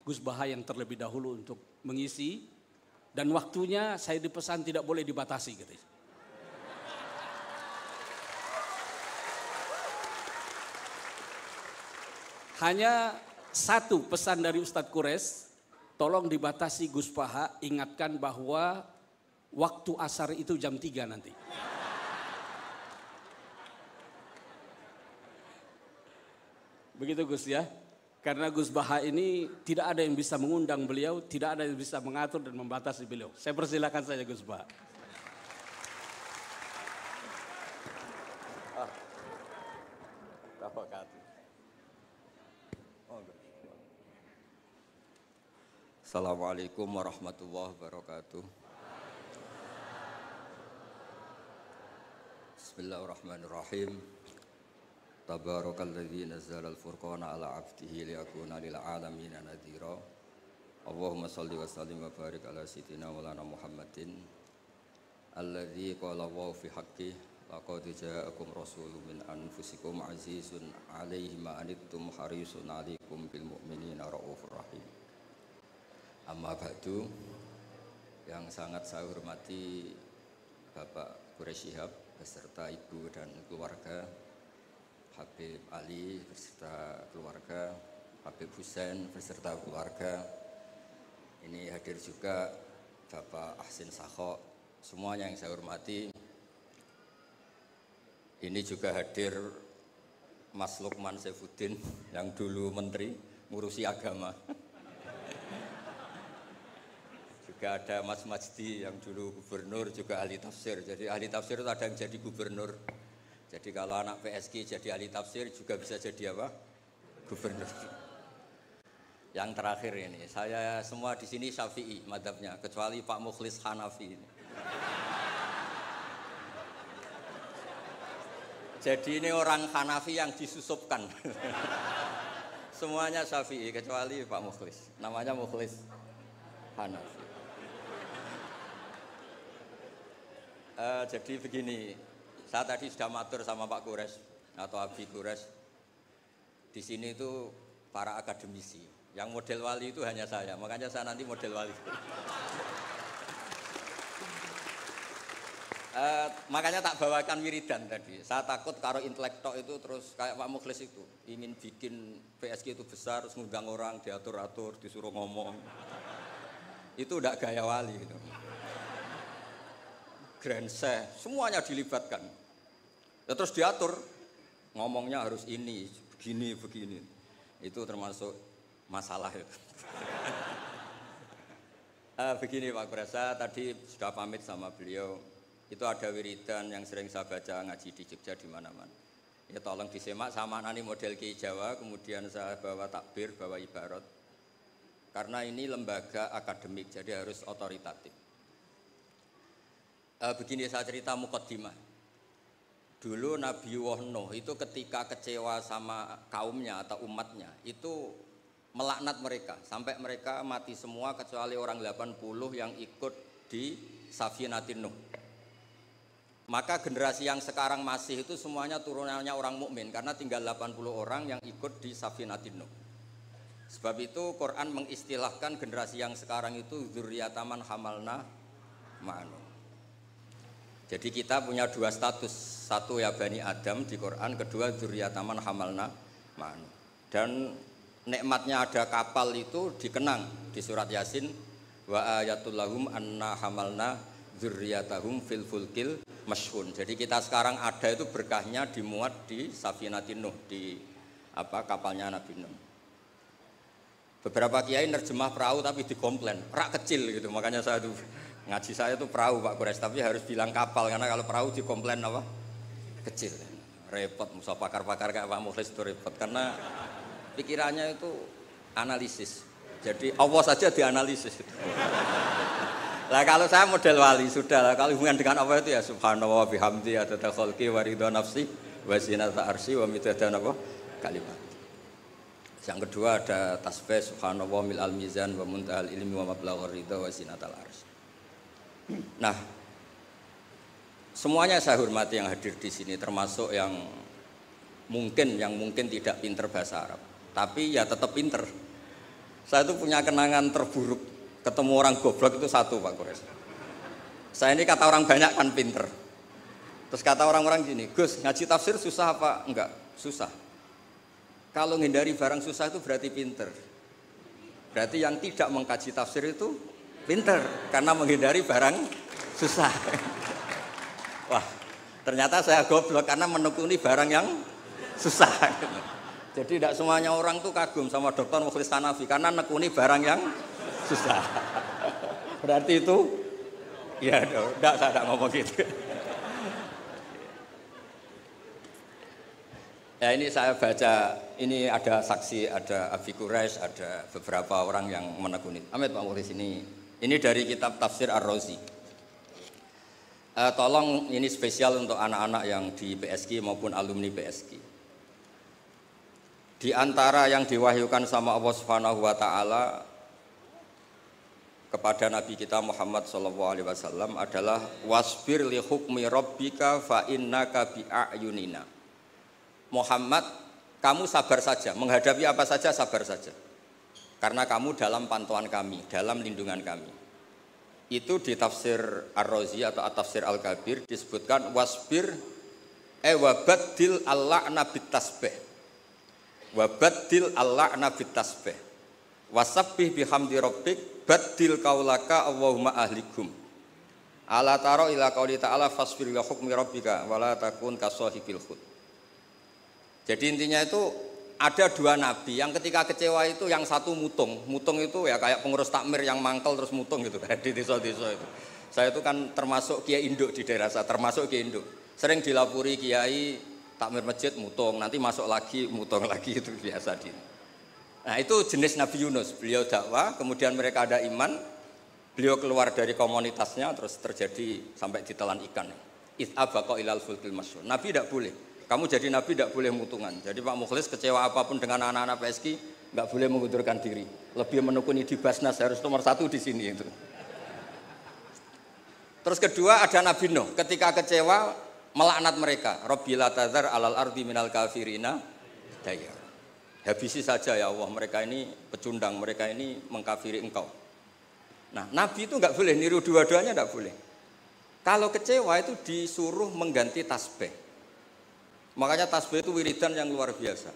Gus Baha yang terlebih dahulu untuk mengisi, dan waktunya saya dipesan tidak boleh dibatasi gitu. Hanya satu pesan dari Ustadz Quraisy, tolong dibatasi Gus Baha, ingatkan bahwa waktu asar itu jam 3 nanti. Begitu Gus ya. Karena Gus Baha ini tidak ada yang bisa mengundang beliau, tidak ada yang bisa mengatur dan membatasi beliau. Saya persilakan saja Gus Baha. Assalamualaikum warahmatullahi wabarakatuh. Bismillahirrahmanirrahim. Tabarakalladzi nazzala al-furqana ala 'abdihi liyakuna lil 'alamina nadhira. Allahumma shalli wa sallim wa barik ala sayyidina Maulana Muhammadin alladzi qala wa fi haqqi laqad ja'akum rasulun min anfusikum 'azizun 'alaihi ma anittum harisun 'alaikum bil mu'minina raufur rahim. Amma ba'du, yang sangat saya hormati Bapak Quraisy Shihab beserta Ibu dan keluarga, Habib Ali beserta keluarga, Habib Husain beserta keluarga. Ini hadir juga Bapak Ahsin Sakho, semuanya yang saya hormati. Ini juga hadir Mas Lukman Saifuddin yang dulu menteri ngurusi agama. Juga ada Mas Majdi yang dulu gubernur, juga ahli tafsir. Jadi ahli tafsir itu ada yang jadi gubernur. Jadi kalau anak PSG jadi ahli tafsir juga bisa jadi apa? Gubernur. Yang terakhir ini, saya semua di sini Syafi'i madhabnya, kecuali Pak Mukhlis Hanafi ini. Jadi ini orang Hanafi yang disusupkan. Semuanya Syafi'i kecuali Pak Mukhlis. Namanya Mukhlis Hanafi. Jadi begini, saya tadi sudah matur sama Pak Quraisy atau Abi Quraisy. Di sini itu para akademisi. Yang model wali itu hanya saya, makanya saya nanti model wali. Makanya tak bawakan wiridan tadi. Saya takut kalau intelektual itu terus kayak Pak Mukhlis itu ingin bikin PSG itu besar, terus ngundang orang diatur-atur, disuruh ngomong. Itu udah gaya wali gitu. Grand Sheikh, semuanya dilibatkan. Ya, terus diatur, ngomongnya harus ini, begini, begini. Itu termasuk masalah itu. Begini Pak Quraisy, tadi sudah pamit sama beliau. Itu ada wiridan yang sering saya baca ngaji di Jogja di mana-mana. Ya tolong disemak sama nani model Ki Jawa, kemudian saya bawa takbir, bawa ibarat. Karena ini lembaga akademik, jadi harus otoritatif. Begini saya cerita muqaddimah. Dulu Nabi Nuh itu ketika kecewa sama kaumnya atau umatnya, itu melaknat mereka sampai mereka mati semua kecuali orang 80 yang ikut di Safinatin Nuh. Maka generasi yang sekarang masih itu semuanya turunannya orang mukmin karena tinggal 80 orang yang ikut di Safinatin Nuh. Sebab itu Quran mengistilahkan generasi yang sekarang itu dzurriyyataman hamalna ma'anu. Jadi kita punya dua status, satu ya Bani Adam di Quran, kedua dzurriyyataman hamalna ma'anu. Dan nikmatnya ada kapal itu dikenang di surat Yasin, wa ayatul lahum anna hamalna dzurriyyatahum fil fulkil mashhun. Jadi kita sekarang ada itu berkahnya dimuat di Safinatin Nuh, di kapalnya Nabi Nuh. Beberapa kiai nerjemah perahu tapi dikomplain, rak kecil gitu. Makanya saya tuh ngaji saya itu perahu Pak Quraisy, tapi harus bilang kapal karena kalau perahu dikomplain apa? Kecil. Repot, musa pakar-pakar kayak Pak Mukhlis itu repot karena pikirannya itu analisis. Jadi Allah saja dianalisis. Lah kalau saya model wali sudah lah, kalau hubungan dengan Allah itu ya subhanallah bihamdi adada khalqi wa ridha nafsi wa zinata arsy wa midada kalimat. Yang kedua ada tasbih subhanallah mil al mizan wa muntahal ilmi wa mablaghur ridha wa zinatal arsy. Nah, semuanya saya hormati yang hadir di sini, termasuk yang mungkin tidak pinter bahasa Arab, tapi ya tetap pinter. Saya itu punya kenangan terburuk. Ketemu orang goblok itu satu Pak Kures. Saya ini kata orang banyak kan pinter. Terus kata orang-orang gini, Gus ngaji tafsir susah apa? Enggak, susah. Kalau menghindari barang susah itu berarti pinter. Berarti yang tidak mengkaji tafsir itu pinter. Karena menghindari barang susah. Wah, ternyata saya goblok karena menekuni barang yang susah. Jadi tidak semuanya orang tuh kagum sama Dr. Mukhlis Hanafi karena nekuni barang yang susah. Berarti itu ya enggak, saya tidak ngomong gitu. Ya ini saya baca, ini ada saksi, ada Abi Quraisy, ada beberapa orang yang menekuni. Amit Pak Mukhlis ini dari kitab Tafsir Ar-Razi. Tolong ini spesial untuk anak-anak yang di PSG maupun alumni PSG. Di antara yang diwahyukan sama Allah Subhanahu wa taala kepada Nabi kita Muhammad sallallahu alaihi wasallam adalah wasbir li hukmi rabbika fa innaka bi a'yunina. Muhammad, kamu sabar saja, menghadapi apa saja sabar saja. Karena kamu dalam pantauan kami, dalam lindungan kami. Itu di tafsir Ar-Razi atau At-Tafsir Al-Kabir disebutkan wasbir wabaddil al-la'na bit-tasbih. Wabaddil al-la'na bit-tasbih. Wasabbih bihamdi rabbik baddil qaulaka Allahumma ahlikum. Ala taro ila qauli ta'ala fasbir li hukmi rabbika wala takun kasahibil khut. Jadi intinya itu ada dua nabi yang ketika kecewa itu yang satu mutung. Mutung itu ya kayak pengurus takmir yang mangkel terus mutung gitu kan di desa-desa itu. Saya itu kan termasuk kiai induk di daerah saya, termasuk kiai induk. Sering dilapuri kiai takmir masjid mutung, nanti masuk lagi mutung lagi, itu biasa di. Nah, itu jenis Nabi Yunus. Beliau dakwah, kemudian mereka ada iman. Beliau keluar dari komunitasnya terus terjadi sampai ditelan ikan. It'abaqa ilal fulkil masyhur. Nabi tidak boleh. Kamu jadi nabi tidak boleh mutungan. Jadi Pak Mukhlis kecewa apapun dengan anak-anak PSG nggak boleh mengundurkan diri. Lebih menekuni di Basnas harus nomor 1 di sini itu. Terus kedua ada Nabi Nuh. Ketika kecewa melaknat mereka. Rabbila tadzar alal ardi minal kafirina daya. Habisi saja ya Allah, mereka ini pecundang, mereka ini mengkafiri engkau. Nah, Nabi itu nggak boleh niru dua-duanya, nggak boleh. Kalau kecewa itu disuruh mengganti tasbih. Makanya tasbih itu wiridan yang luar biasa.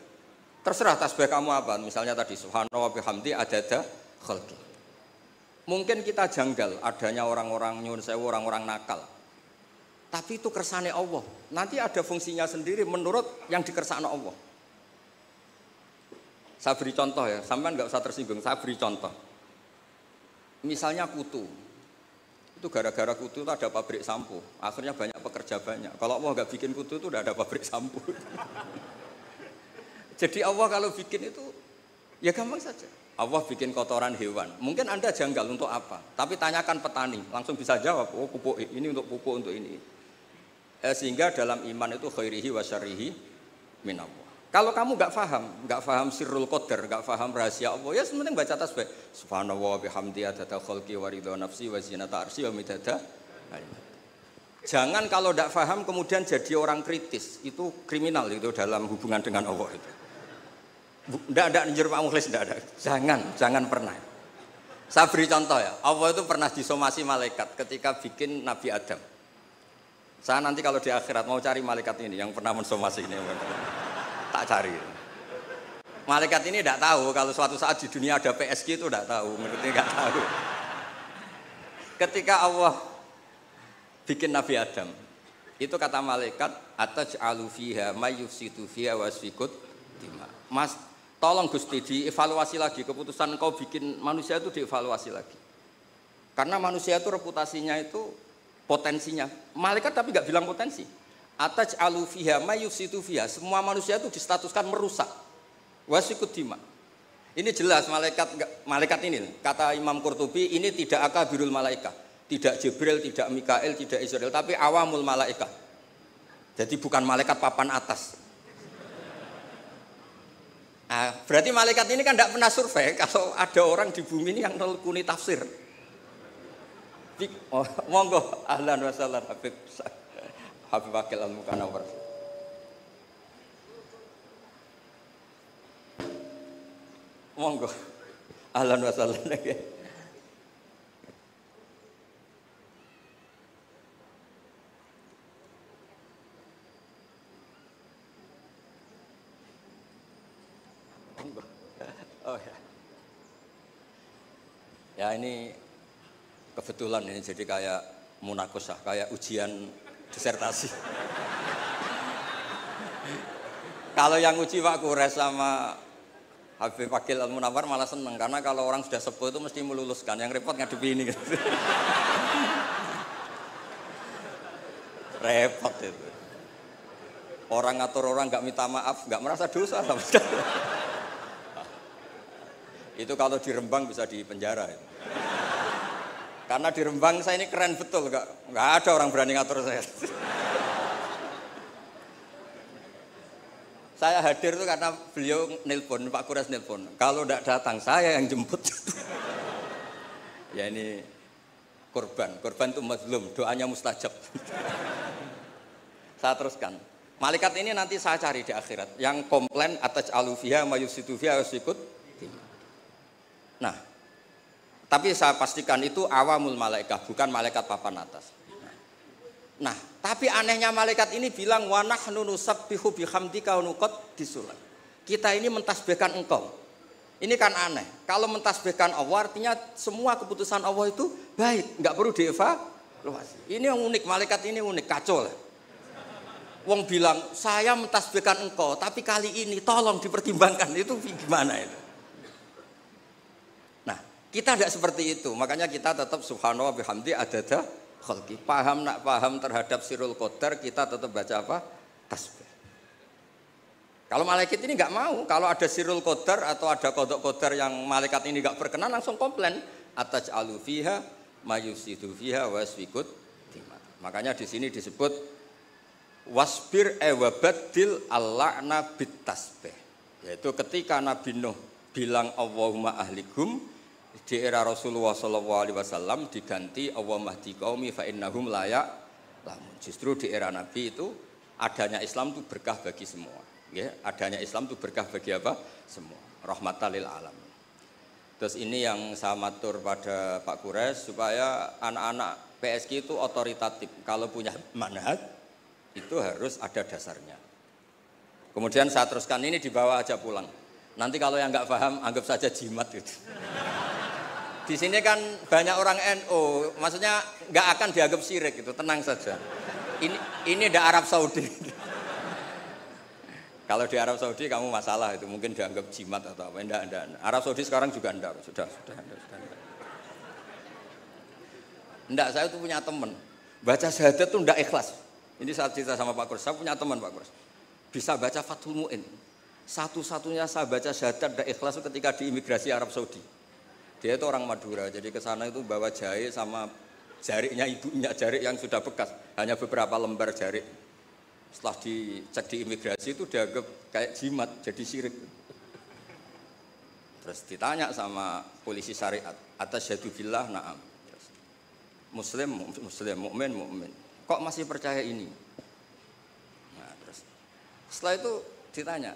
Terserah tasbih kamu apa, misalnya tadi subhanallah bihamdi adada khalqi. Mungkin kita janggal adanya orang-orang nyuwun sewu, orang-orang nakal. Tapi itu kersane Allah. Nanti ada fungsinya sendiri menurut yang dikersane Allah. Saya beri contoh ya, sampean nggak usah tersinggung. Saya beri contoh. Misalnya kutu. Itu gara-gara kutu itu ada pabrik sampo. Akhirnya banyak pekerja banyak. Kalau Allah nggak bikin kutu itu udah ada pabrik sampo. Jadi Allah kalau bikin itu ya gampang saja. Allah bikin kotoran hewan. Mungkin Anda janggal untuk apa? Tapi tanyakan petani, langsung bisa jawab. Oh pupuk ini untuk pupuk untuk ini. Sehingga dalam iman itu khairihi wa syarrihi minallah. Kalau kamu nggak paham sirrul qadar, nggak paham rahasia Allah, ya sementing baca tasbih. Subhanallah bihamdi adada khalqi wa ridha nafsi wa zinata arsy wa midada. Jangan kalau nggak paham kemudian jadi orang kritis, itu kriminal itu dalam hubungan dengan Allah itu. Nggak njur Pak Mukhlis, nggak ada. Jangan pernah. Saya beri contoh ya, Allah itu pernah disomasi malaikat ketika bikin Nabi Adam. Saya nanti kalau di akhirat mau cari malaikat ini yang pernah mensomasi ini. Tak cari. Malaikat ini tidak tahu kalau suatu saat di dunia ada PSG itu tidak tahu, menurutnya nggak tahu. Ketika Allah bikin Nabi Adam, itu kata malaikat, ataj'alu fiha may yufsidu fiha wasfikut dima. Mas, tolong Gusti dievaluasi lagi keputusan kau bikin manusia itu dievaluasi lagi. Karena manusia itu reputasinya itu potensinya. Malaikat tapi nggak bilang potensi. Ataj'alu fiha may yufsidu fiha, semua manusia itu distatuskan merusak. Wasfikut dima. Ini jelas malaikat ini kata Imam Qurtubi ini tidak akabirul malaikat, tidak Jibril, tidak Mikail, tidak Israel, tapi awamul malaikat. Jadi bukan malaikat papan atas. Nah, berarti malaikat ini kan tidak pernah survei kalau ada orang di bumi ini yang nelkuni tafsir. Oh, monggo ahlan wa sahlan Habib Wakil Al-Mukanawar. Monggo. Ahlan wa sahlan. Oh ya. Ya ini kebetulan ini jadi kayak munakosah, kayak ujian disertasi. Kalau yang uji Pak Kures sama Habib Fakil Al-Munawar malah seneng karena kalau orang sudah sepuh itu mesti meluluskan, yang repot ngadepi ini. Repot itu. Orang ngatur orang nggak minta maaf, nggak merasa dosa sama sekali. Itu kalau di Rembang bisa di penjara itu. Karena di Rembang saya ini keren betul, nggak ada orang berani ngatur saya. Saya hadir itu karena beliau nelpon, Pak Kures nelpon. Kalau tidak datang saya yang jemput. Ya ini korban itu mazlum, doanya mustajab. Saya teruskan. Malaikat ini nanti saya cari di akhirat. Yang komplain atas alufiha mayusitu fiha wasikut. Nah, tapi saya pastikan itu awamul malaikat, bukan malaikat papan atas. Nah, tapi anehnya malaikat ini bilang wa nahnu nusabbihu bihamdika wa nuqaddisuh. Kita ini mentasbihkan engkau. Ini kan aneh. Kalau mentasbihkan Allah artinya semua keputusan Allah itu baik, enggak perlu dievaluasi. Ini yang unik, malaikat ini unik, kacau lah. Wong bilang, "Saya mentasbihkan engkau, tapi kali ini tolong dipertimbangkan." Itu gimana itu? Nah, kita tidak seperti itu. Makanya kita tetap subhanallah bihamdi adada khalqi. Paham nak paham terhadap sirul qadar, kita tetap baca apa? Tasbih. Kalau malaikat ini nggak mau, kalau ada sirul qadar atau ada kodok qadar yang malaikat ini nggak berkenan langsung komplain. Ataj'alu fiha mayusidu fiha wasfikut. Makanya di sini disebut wasbir ewabaddil al-la'na bit tasbih. Yaitu ketika Nabi Nuh bilang Allahumma ahlikum di era Rasulullah SAW diganti Allahumma hdi qaumi fa innahum la ya'lamun. Justru di era Nabi itu adanya Islam itu berkah bagi semua. Ya, adanya Islam itu berkah bagi apa? Semua. Rahmatan lil alamin. Terus ini yang saya matur pada Pak Kures supaya anak-anak PSG itu otoritatif. Kalau punya manhaj itu harus ada dasarnya. Kemudian saya teruskan ini dibawa aja pulang. Nanti kalau yang nggak paham anggap saja jimat gitu. Di sini kan banyak orang NU, maksudnya nggak akan dianggap syirik gitu, tenang saja. Ini ada Arab Saudi. Kalau di Arab Saudi kamu masalah itu mungkin dianggap jimat atau apa? Enggak. Arab Saudi sekarang juga enggak, sudah. Enggak, saya tuh punya teman baca syahadat tuh enggak ikhlas. Ini saat cerita sama Pak Kurs, saya punya teman Pak Kurs bisa baca Fathul Mu'in. Satu-satunya saya baca syahadat enggak ikhlas itu ketika di imigrasi Arab Saudi. Dia itu orang Madura, jadi ke sana itu bawa jahe sama jariknya ibunya, jarik yang sudah bekas, hanya beberapa lembar jarik. Setelah dicek di imigrasi itu dianggap kayak jimat, jadi syirik. Terus ditanya sama polisi syariat, atasyhadu billah na'am. Muslim, mukmin. Kok masih percaya ini? Nah, terus setelah itu ditanya,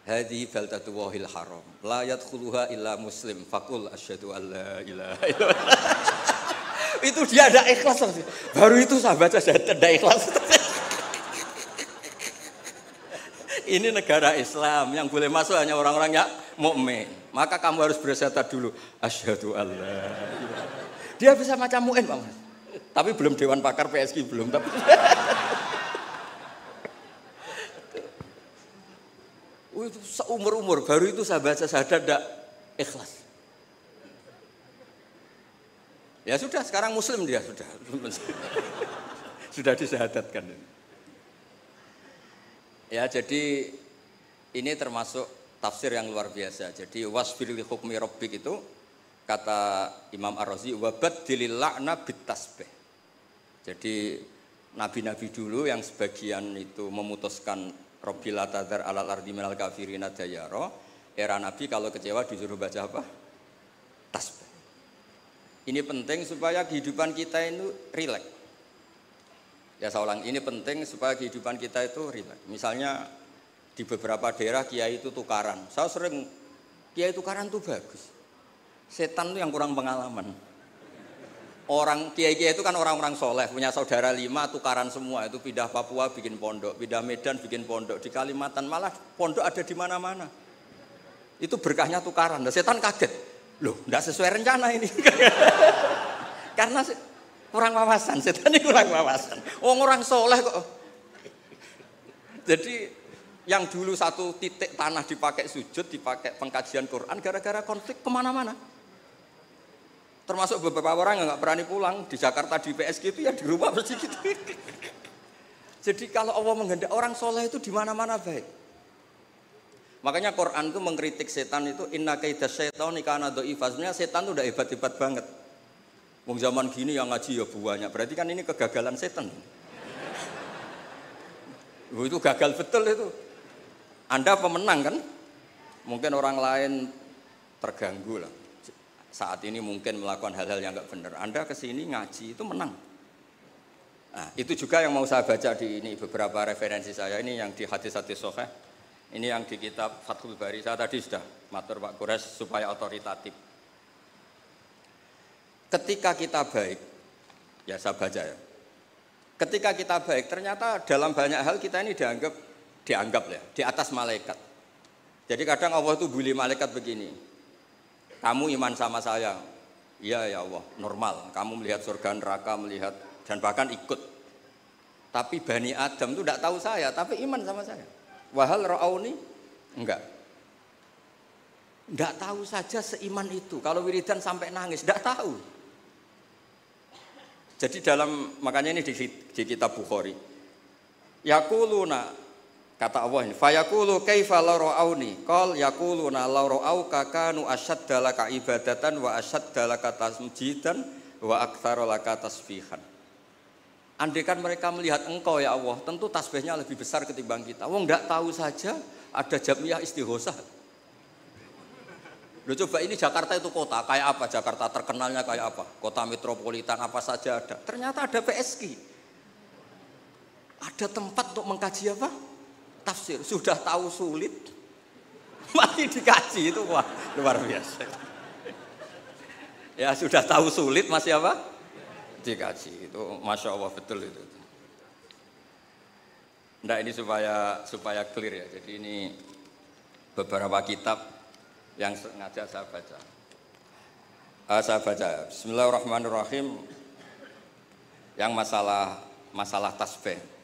hadhihi baldatu wahil haram, la yadkhuluha illa muslim, faqul asyhadu alla ilaha illallah. Itu dia ada ikhlas. Baru itu saya baca syahadat ada ikhlas. Ini negara Islam yang boleh masuk hanya orang-orang yang mukmin. Maka kamu harus bersyahadat dulu. Asyhadu alla. Dia bisa macam mu'in, Pak Mas. Tapi belum Dewan Pakar PSG belum. Tapi itu seumur-umur baru itu saya baca syahadat tidak ikhlas. Ya sudah, sekarang Muslim dia sudah disyahadatkan. Ya, jadi ini termasuk tafsir yang luar biasa. Jadi wasbir li hukmi rabbik itu kata Imam Ar-Razi wabaddilil la'na bit tasbih. Jadi nabi-nabi dulu yang sebagian itu memutuskan Rabbil atadzar alal ardi minal kafirina dayara, era nabi kalau kecewa disuruh baca apa? Tasbih. Ini penting supaya kehidupan kita itu rileks. Ya saya ulang, ini penting supaya kehidupan kita itu rileks. Misalnya di beberapa daerah kiai itu tukaran. Saya sering kiai tukaran itu bagus. Setan itu yang kurang pengalaman. Orang kiai-kiai itu kan orang-orang soleh, punya saudara 5 tukaran semua, itu pindah Papua bikin pondok, pindah Medan bikin pondok, di Kalimantan malah pondok ada di mana-mana. Itu berkahnya tukaran. Nah, setan kaget, loh, enggak sesuai rencana ini. Karena kurang wawasan, setan ini kurang wawasan. Orang soleh kok. Jadi yang dulu satu titik tanah dipakai sujud, dipakai pengkajian Quran, gara-gara konflik kemana-mana. Termasuk beberapa orang yang nggak berani pulang di Jakarta di PSG itu ya di rumah mesti gitu. Jadi kalau Allah menghendaki orang soleh itu di mana-mana baik. Makanya Quran itu mengkritik setan itu inna kaidas syaitani kana dhaifa. Sebenarnya setan itu udah hebat-hebat banget. Wong zaman gini yang ngaji ya banyak. Berarti kan ini kegagalan setan. Itu gagal betul itu. Anda pemenang kan? Mungkin orang lain terganggu lah. Saat ini mungkin melakukan hal-hal yang enggak benar. Anda kesini ngaji itu menang. Nah, itu juga yang mau saya baca di ini beberapa referensi saya ini yang di hadis-hadis sahih. Ini yang di kitab Fathul Bari. Saya tadi sudah matur Pak Kures supaya otoritatif. Ketika kita baik, ya saya baca ya. Ketika kita baik, ternyata dalam banyak hal kita ini dianggap ya di atas malaikat. Jadi kadang Allah itu bully malaikat begini. Kamu iman sama saya, iya ya Allah, normal. Kamu melihat surga neraka, melihat dan bahkan ikut. Tapi Bani Adam itu tidak tahu saya, tapi iman sama saya. Wahal ra'auni, enggak. Enggak tahu saja seiman itu. Kalau wiridan sampai nangis, enggak tahu. Jadi makanya ini di kitab Bukhari. Yaquluna kata Allah ini, fayaqulu kaifa la ra'auni qal yaquluna la ra'auka kanu ashadda laka ibadatan wa ashadda laka tasjidan wa aktsara laka tasbihan. Andaikan mereka melihat engkau ya Allah, tentu tasbihnya lebih besar ketimbang kita. Wong enggak tahu saja ada jamiah istighosah. Loh coba ini Jakarta itu kota, kayak apa Jakarta terkenalnya kayak apa? Kota metropolitan apa saja ada. Ternyata ada PSG. Ada tempat untuk mengkaji apa? Tafsir. Sudah tahu sulit masih dikaji itu wah luar biasa. Ya sudah tahu sulit masih apa? Dikaji. Itu Masya Allah betul itu. Nah ini supaya clear ya. Jadi ini beberapa kitab yang sengaja saya baca. Bismillahirrahmanirrahim. Yang masalah tasbih.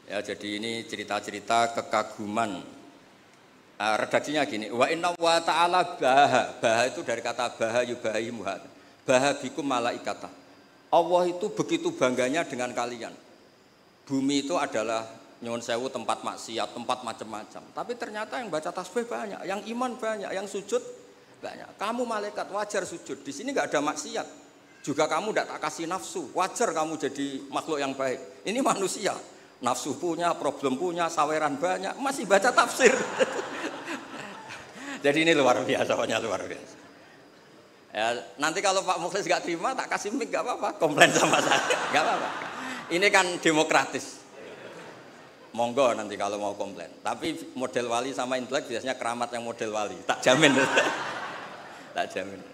Ya, jadi ini cerita-cerita kekaguman. Redaksinya gini, wa inna wa ta'ala baha itu dari kata baha yubahimuha. Baha bikum malaikata. Allah itu begitu bangganya dengan kalian. Bumi itu adalah nyuwun sewu tempat maksiat, tempat macam-macam. Tapi ternyata yang baca tasbih banyak, yang iman banyak, yang sujud banyak. Kamu malaikat wajar sujud. Di sini enggak ada maksiat. Juga kamu tidak tak kasih nafsu. Wajar kamu jadi makhluk yang baik. Ini manusia. Nafsu punya, problem punya, saweran banyak, masih baca tafsir. Jadi ini luar biasa, pokoknya luar biasa. Ya, nanti kalau Pak Mukhlis gak terima, tak kasih mic gak apa-apa, komplain sama saya, gak apa-apa. Ini kan demokratis. Monggo nanti kalau mau komplain. Tapi model wali sama intelek biasanya keramat yang model wali, tak jamin. Tak jamin.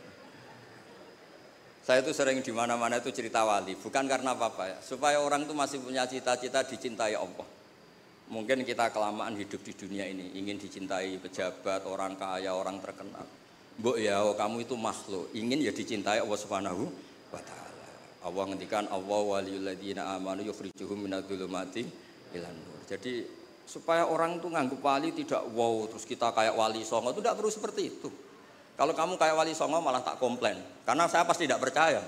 Saya itu sering di mana-mana itu cerita wali, bukan karena apa-apa ya, supaya orang itu masih punya cita-cita dicintai Allah. Mungkin kita kelamaan hidup di dunia ini, ingin dicintai pejabat, orang kaya, orang terkenal. Mbok ya, kamu itu makhluk, ingin ya dicintai Allah Subhanahu wa taala. Allah ngendikan Allah waliyul ladzina amanu yukhrijuhum minadz-dzulumati ilan nur. Jadi supaya orang itu nganggep wali tidak wow, terus kita kayak wali songo, itu tidak perlu seperti itu. Kalau kamu kayak wali songo malah tak komplain, karena saya pasti tidak percaya.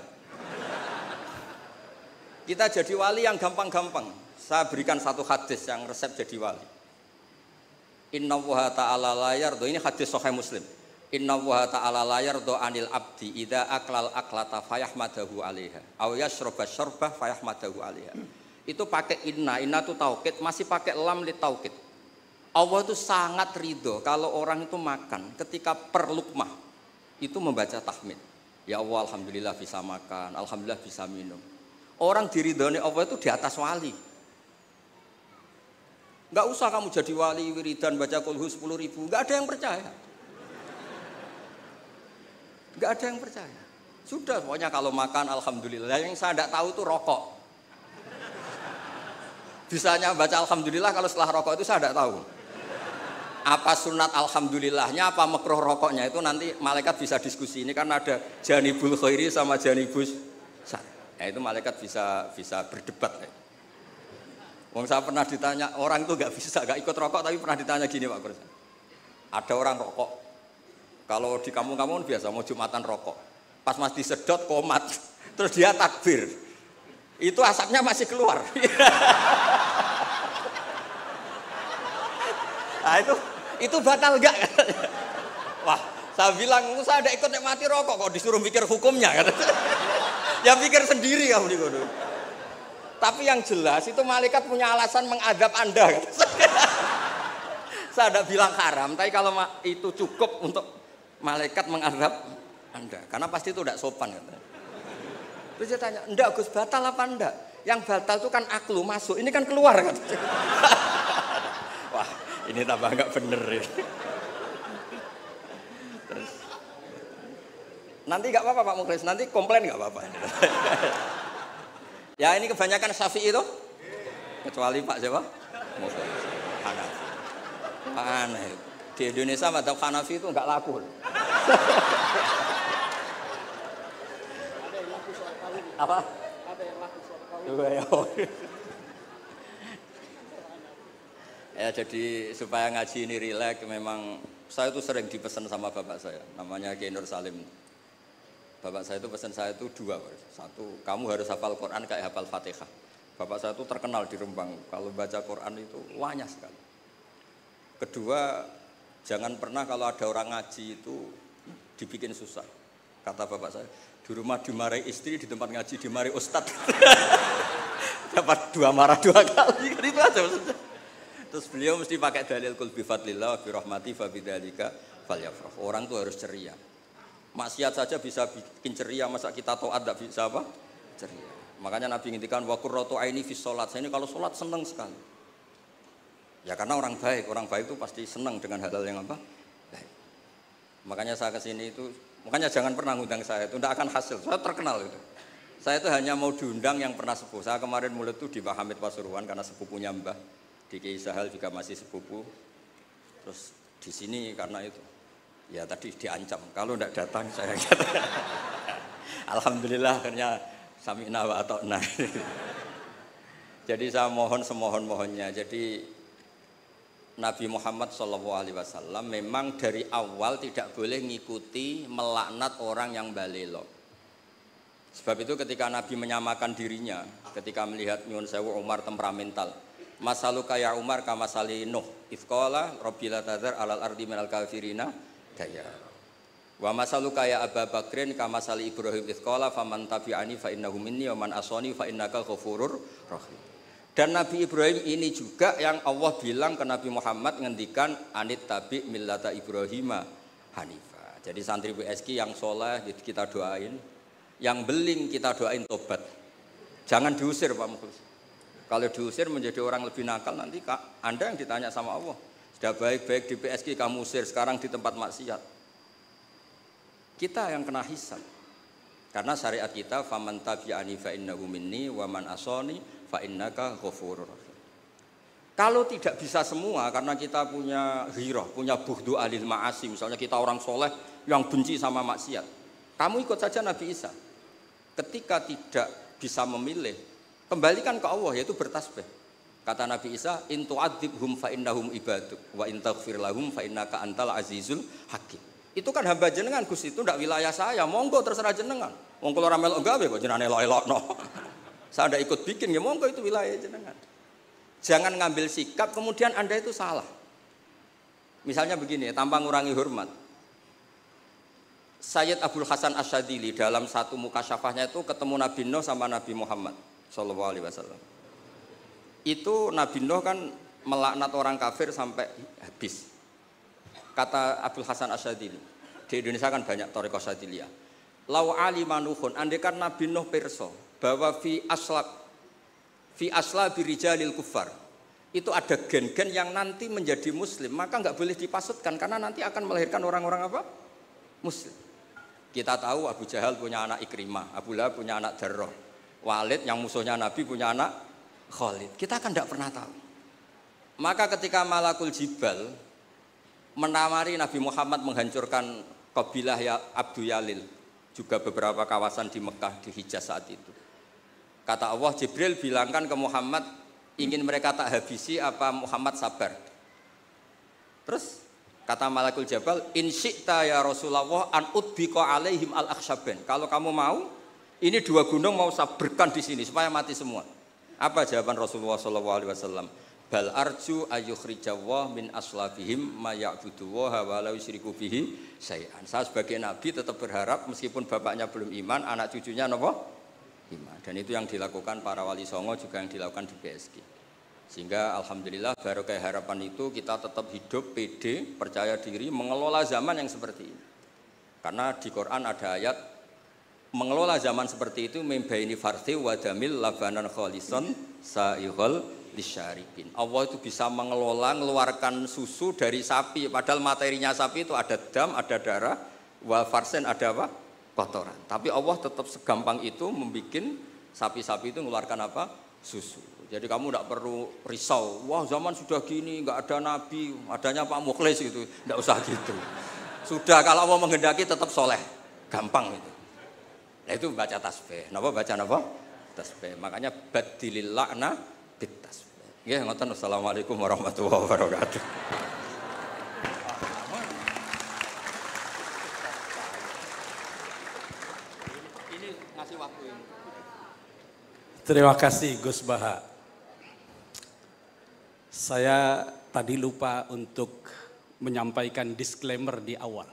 Kita jadi wali yang gampang-gampang. Saya berikan satu hadis yang resep jadi wali. Inna Allaha ta'ala la yardo, ini hadis Sahih Muslim. Inna Allaha ta'ala la yardo anil abdi idza aklal aklata fayahmadahu alaiha aw yashraba syarbah fayahmadahu alaiha. Itu pakai inna itu taukid, masih pakai lam li taukid. Allah itu sangat ridho kalau orang itu makan ketika per lukmah itu membaca tahmid. Ya Allah, alhamdulillah bisa makan, alhamdulillah bisa minum. Orang diridhoni Allah itu di atas wali. Enggak usah kamu jadi wali wiridan baca kulhu 10.000, enggak ada yang percaya. Enggak ada yang percaya. Sudah, pokoknya kalau makan alhamdulillah. Yang saya tidak tahu itu rokok. Bisanya baca alhamdulillah kalau setelah rokok itu saya tidak tahu. Apa sunat alhamdulillahnya, apa makruh rokoknya itu nanti malaikat bisa diskusi. Ini kan ada janibul khairi sama janibus syarr. Ya, itu malaikat bisa berdebat. Ya. Wong saya pernah ditanya, orang itu nggak ikut rokok tapi pernah ditanya gini Pak Kursa. Ada orang rokok. Kalau di kampung-kampung biasa mau Jumatan rokok. Pas mas disedot komat, terus dia takbir. Itu asapnya masih keluar. Nah itu batal enggak? Wah, saya bilang saya ada ikut nikmati rokok kok disuruh mikir hukumnya. Ya pikir sendiri kamu di kono. Tapi yang jelas itu malaikat punya alasan mengadab Anda. Saya tidak bilang haram, tapi kalau itu cukup untuk malaikat mengadab Anda, karena pasti itu tidak sopan. Terus dia tanya, enggak Gus, batal apa enggak? Yang batal itu kan aklu masuk, ini kan keluar kan? Wah, ini tambah enggak bener ya. Terus, nanti enggak apa-apa Pak Mukhlis, nanti komplain enggak apa-apa. Ya ini kebanyakan Syafi'i itu, kecuali Pak siapa? Hanafi. Aneh. Di Indonesia madzhab Hanafi itu enggak laku. Apa? Ada yang laku soal kawin. Ya jadi supaya ngaji ini rileks, memang saya itu sering dipesan sama bapak saya, namanya Kiai Nur Salim. Bapak saya itu pesan saya itu dua. Satu, kamu harus hafal Quran kayak hafal Fatihah. Bapak saya itu terkenal di Rembang, kalau baca Quran itu wanyah sekali. Kedua, jangan pernah kalau ada orang ngaji itu dibikin susah. Kata bapak saya, di rumah dimarahi istri, di tempat ngaji dimarahi ustad. Dapat dua marah dua kali, itu aja maksudnya. Terus beliau mesti pakai dalil kul bi fadlillah wa bi rahmati fa bidzalika falyafrah. Orang tuh harus ceria. Maksiat saja bisa bikin ceria, masa kita taat enggak bisa apa? Ceria. Makanya Nabi ngintikan wa qurratu aini fi shalat. Saya ini kalau salat senang sekali. Ya karena orang baik itu pasti senang dengan hal-hal yang apa? Baik. Makanya saya kesini itu, makanya jangan pernah ngundang saya, itu tidak akan hasil. Saya terkenal itu. Saya itu hanya mau diundang yang pernah sepuh. Saya kemarin mulut itu di Mbah Hamid Pasuruan karena sepupunya Mbah. Di Kiai Sahal juga masih sepupu. Terus di sini karena itu. Ya tadi diancam, kalau tidak datang saya kata. Alhamdulillah akhirnya sami'na wa ata'na. Jadi saya mohon semohon-mohonnya. Jadi Nabi Muhammad SAW memang dari awal tidak boleh ngikuti melaknat orang yang balelo. Sebab itu ketika Nabi menyamakan dirinya, ketika melihat nyuwun sewu Umar temperamental, masaluka ya Umar kamasali Nuh, ifqala rabbil tadzar alal ardi minal kafirina daya. Wa masaluka ya Abu Bakrin kamasali Ibrahim ifqala faman tabi'ani fa innahu minni wa man asani fa innaka ghafurur rahim. Dan Nabi Ibrahim ini juga yang Allah bilang ke Nabi Muhammad ngendikan anit tabi millata Ibrahima hanifa. Jadi santri BSK yang soleh kita doain, yang beling kita doain tobat. Jangan diusir Pak Mukhlis. Kalau diusir menjadi orang lebih nakal nanti Anda yang ditanya sama Allah. Sudah baik-baik di BSK kamu usir, sekarang di tempat maksiat. Kita yang kena hisab. Karena syariat kita faman tabi'ani fa innahu minni wa man asani fa innaka ghafurur rahim. Kalau tidak bisa semua karena kita punya ghirah, punya bughdu alil ma'asi, misalnya kita orang soleh yang benci sama maksiat. Kamu ikut saja Nabi Isa. Ketika tidak bisa memilih, kembalikan ke Allah yaitu bertasbih. Kata Nabi Isa, in tu'adzibhum fa innahum ibaduk wa in taghfir lahum fa innaka antal azizul hakim. Itu kan hamba jenengan Gus, itu ndak wilayah saya, monggo terserah jenengan. Wong kula ora melok gawe kok jenengan elok-elokno. Saya ndak ikut bikin ya monggo itu wilayah jenengan. Jangan ngambil sikap kemudian Anda itu salah. Misalnya begini, tanpa ngurangi hormat. Sayyid Abdul Hasan Asyadzili dalam satu mukasyafahnya itu ketemu Nabi Nuh sama Nabi Muhammad sallallahu alaihi wasallam. Itu Nabi Nuh kan melaknat orang kafir sampai habis. Kata Abdul Hasan Asyadzili, di Indonesia kan banyak thariqah Asyadziliyah. Lau alima Nuhun, andaikan Nabi Nuh pirsa bahwa fi asla birijalil kufar itu ada gen-gen yang nanti menjadi muslim, maka nggak boleh dipasutkan karena nanti akan melahirkan orang-orang apa? Muslim. Kita tahu Abu Jahal punya anak Ikrimah, Abu Lahab punya anak Darrah, Walid yang musuhnya Nabi punya anak Khalid. Kita kan tidak pernah tahu. Maka ketika Malakul Jibal menamari Nabi Muhammad menghancurkan kabilah ya Abdu Yalil, juga beberapa kawasan di Mekah, di Hijaz saat itu. Kata Allah, Jibril bilangkan ke Muhammad, ingin mereka tak habisi apa Muhammad sabar. Terus kata Malakul Jabal, in syi'ta ya Rasulullah an utbiqa alaihim al-akhshaben. Kalau kamu mau, ini 2 gunung mau sabarkan di sini supaya mati semua. Apa jawaban Rasulullah SAW? Bal arju ayyukhrijawah min aslabihim ma ya'budu wa la yusyriku bihi syai'an. Saya sebagai nabi tetap berharap meskipun bapaknya belum iman, anak cucunya napa? Iman. Dan itu yang dilakukan para wali songo, juga yang dilakukan di PSG. Sehingga alhamdulillah barokah harapan itu kita tetap hidup pede, percaya diri mengelola zaman yang seperti ini. Karena di Quran ada ayat mengelola zaman seperti itu membaini farthi wa damil labanan khalison sa'ihul disyaribin. Allah itu bisa mengelola, mengeluarkan susu dari sapi, padahal materinya sapi itu ada dam, ada darah, wa farsen ada apa? Kotoran. Tapi Allah tetap segampang itu membuat sapi-sapi itu mengeluarkan apa? Susu. Jadi kamu tidak perlu risau, wah zaman sudah gini, nggak ada nabi, adanya Pak Mukhlis gitu, tidak usah gitu. Sudah kalau Allah menghendaki tetap soleh, gampang itu. Nah itu baca tasbih. Napa baca napa? Tasbih. Makanya badilil la'na bitasbih. Nggih ngoten. Assalamualaikum warahmatullahi wabarakatuh. Ini ngasih waktu ini. Terima kasih Gus Baha. Saya tadi lupa untuk menyampaikan disclaimer di awal.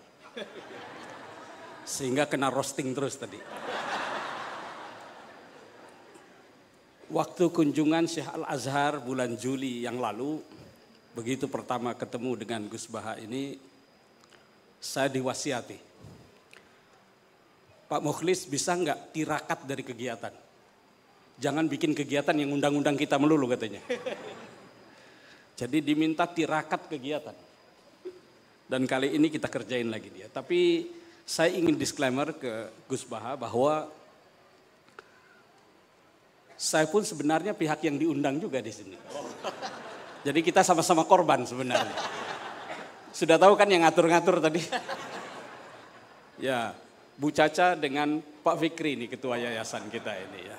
Sehingga kena roasting terus tadi. Waktu kunjungan Syekh Al-Azhar bulan Juli yang lalu, begitu pertama ketemu dengan Gus Baha ini, saya diwasiati. Pak Mukhlis bisa nggak tirakat dari kegiatan? Jangan bikin kegiatan yang undang-undang kita melulu katanya. Jadi diminta tirakat kegiatan. Dan kali ini kita kerjain lagi dia. Tapi saya ingin disclaimer ke Gus Baha bahwa saya pun sebenarnya pihak yang diundang juga di sini. Jadi kita sama-sama korban sebenarnya. Sudah tahu kan yang ngatur-ngatur tadi? Ya, Bu Caca dengan Pak Fikri ini ketua yayasan kita ini ya.